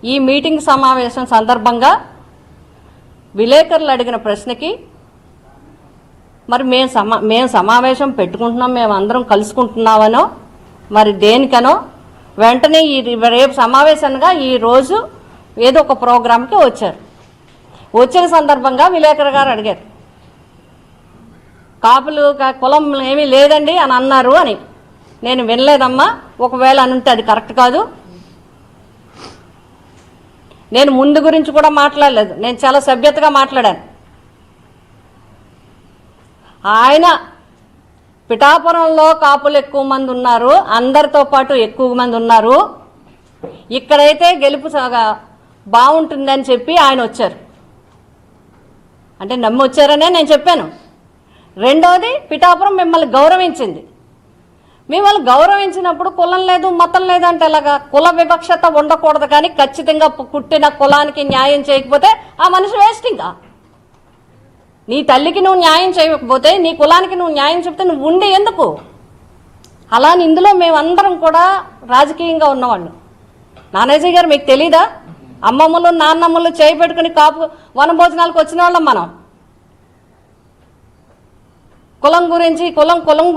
ఈ మీటింగ్ సమావేశం సందర్భంగా విలేకరులు అడిగిన ప్రశ్నకి మరి మేము సమావేశం పెట్టుకుంటున్నాం, మేము అందరం కలుసుకుంటున్నామనో మరి దేనికనో వెంటనే రేపు సమావేశంగా ఈరోజు ఏదో ఒక ప్రోగ్రాంకి వచ్చారు. వచ్చిన సందర్భంగా విలేకరు గారు అడిగారు, కాపులు కులం ఏమీ లేదండి అని అన్నారు అని. నేను వినలేదమ్మా, ఒకవేళ అనుంటే అది కరెక్ట్ కాదు. నేను ముందు గురించి కూడా మాట్లాడలేదు, నేను చాలా సభ్యతగా మాట్లాడాను. ఆయన పిఠాపురంలో కాపులు ఎక్కువ మంది ఉన్నారు, అందరితో పాటు ఎక్కువ మంది ఉన్నారు, ఇక్కడైతే గెలుపు బాగుంటుందని చెప్పి ఆయన వచ్చారు. అంటే నమ్మి వచ్చారనే నేను చెప్పాను. రెండోది, పిఠాపురం మిమ్మల్ని గౌరవించింది. మిమ్మల్ని గౌరవించినప్పుడు కులం లేదు మతం లేదు అంటే ఎలాగా? కుల వివక్షత ఉండకూడదు, కానీ ఖచ్చితంగా పుట్టిన కులానికి న్యాయం చేయకపోతే ఆ మనిషి వేస్ట్. ఇంకా నీ తల్లికి నువ్వు న్యాయం చేయకపోతే, నీ కులానికి నువ్వు న్యాయం చెప్తే నువ్వు ఉండి ఎందుకు? అలాని ఇందులో మేమందరం కూడా రాజకీయంగా ఉన్నవాళ్ళు. నానాజీ గారు మీకు తెలీదా? అమ్మమ్మలు నాన్నమ్మలు చేయి పెట్టుకుని కాపు వనభోజనాలకు వచ్చిన వాళ్ళం మనం. కులం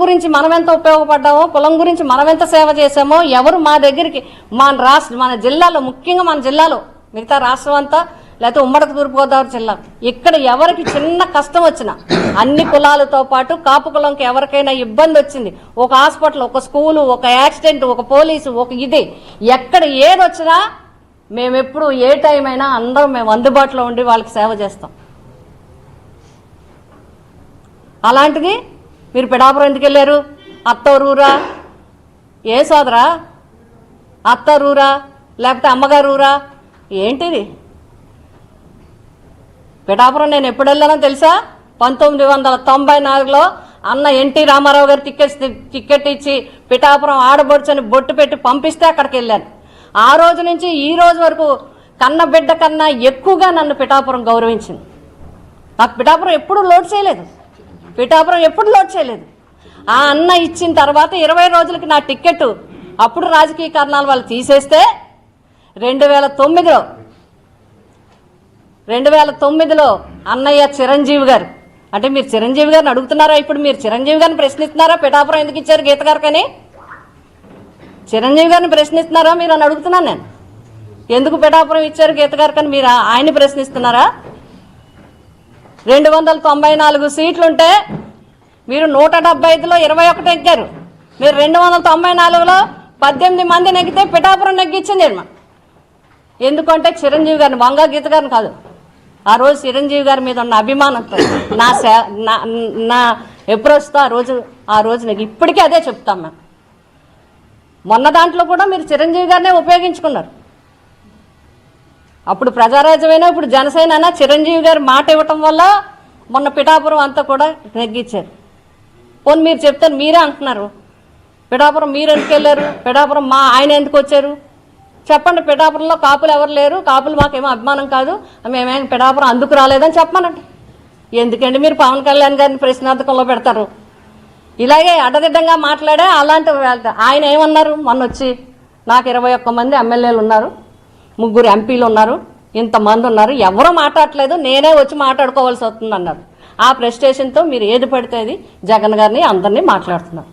గురించి మనం ఎంత ఉపయోగపడ్డామో, కులం గురించి మనం ఎంత సేవ చేసామో, ఎవరు మా దగ్గరికి మన జిల్లాలో, ముఖ్యంగా మన జిల్లాలో, మిగతా రాష్ట్రం అంతా లేకపోతే ఉమ్మడి తూర్పుగోదావరి జిల్లా, ఇక్కడ ఎవరికి చిన్న కష్టం వచ్చినా అన్ని కులాలతో పాటు కాపు కులంకి ఎవరికైనా ఇబ్బంది వచ్చింది, ఒక హాస్పిటల్, ఒక స్కూలు, ఒక యాక్సిడెంట్, ఒక పోలీసు, ఒక ఇది, ఎక్కడ ఏది వచ్చినా మేమెప్పుడు ఏ టైం అయినా అందరం మేము అందుబాటులో ఉండి వాళ్ళకి సేవ చేస్తాం. అలాంటిది మీరు పిఠాపురం ఎందుకు వెళ్ళారు? అత్తరూరా? ఏ సోదరా? అత్తరూరా లేకపోతే అమ్మగారూరా? ఏంటిది? పిఠాపురం నేను ఎప్పుడు వెళ్ళానో తెలుసా? 1994లో అన్న ఎన్టీ రామారావు గారు టికెట్ ఇచ్చి పిఠాపురం ఆడబడుచని బొట్టు పెట్టి పంపిస్తే అక్కడికి వెళ్ళాను. ఆ రోజు నుంచి ఈ రోజు వరకు కన్న బిడ్డ కన్నా ఎక్కువగా నన్ను పిఠాపురం గౌరవించింది. నాకు పిఠాపురం ఎప్పుడు లోడ్ చేయలేదు. ఆ అన్న ఇచ్చిన తర్వాత 20 రోజులకి నా టికెట్ అప్పుడు రాజకీయ కారణాల వాళ్ళు తీసేస్తే 2009లో అన్నయ్య చిరంజీవి గారు, అంటే మీరు చిరంజీవి గారిని అడుగుతున్నారా? ఇప్పుడు మీరు చిరంజీవి గారిని ప్రశ్నిస్తున్నారా? పిఠాపురం ఎందుకు ఇచ్చారు గీత గారికని చిరంజీవి గారిని ప్రశ్నిస్తున్నారా మీరు అని అడుగుతున్నాను నేను. ఎందుకు పిఠాపురం ఇచ్చారు గీత గారికని మీరు ఆయన్ని ప్రశ్నిస్తున్నారా? 294 సీట్లుంటే మీరు 175లో 21 ఎక్కారు. మీరు 294లో 18 మంది నెగ్గితే పిఠాపురం నెగ్గించింది. ఎందుకంటే చిరంజీవి గారిని, వంగా గీత గారిని కాదు, ఆ రోజు చిరంజీవి గారి మీద ఉన్న అభిమానంతో నా ఎప్పుడు వస్తా ఆ రోజు నాకు ఇప్పటికీ అదే చెప్తాం. మేము మొన్న దాంట్లో కూడా మీరు చిరంజీవి గారినే ఉపయోగించుకున్నారు. అప్పుడు ప్రజారాజ్యమైనా ఇప్పుడు జనసేన చిరంజీవి గారు మాట ఇవ్వటం వల్ల మొన్న పిఠాపురం అంతా కూడా నెగ్గించారు. పోనీ మీరు చెప్తారు, మీరే అంటున్నారు పిఠాపురం మీరు ఎందుకు వెళ్ళారు, పిఠాపురం ఆయన ఎందుకు వచ్చారు చెప్పండి. పిఠాపురంలో కాపులు ఎవరు లేరు, కాపులు మాకేమో అభిమానం కాదు, మేమేం పిఠాపురం అందుకు రాలేదని చెప్పమనండి. ఎందుకండి మీరు పవన్ కళ్యాణ్ గారిని ప్రశ్నార్థకంలో పెడతారు? ఇలాగే అడ్డదిడ్డంగా మాట్లాడే అలాంటి ఆయన ఏమన్నారు? మొన్న వచ్చి నాకు 21 మంది ఎమ్మెల్యేలు ఉన్నారు, 3 ఎంపీలు ఉన్నారు, ఇంతమంది ఉన్నారు, ఎవరూ మాట్లాడట్లేదు, నేనే వచ్చి మాట్లాడుకోవాల్సి వస్తుంది అన్నారు. ఆ ప్రెస్టేషన్తో మీరు ఏది పడితే అది జగన్ గారిని అందరినీ మాట్లాడుతున్నారు.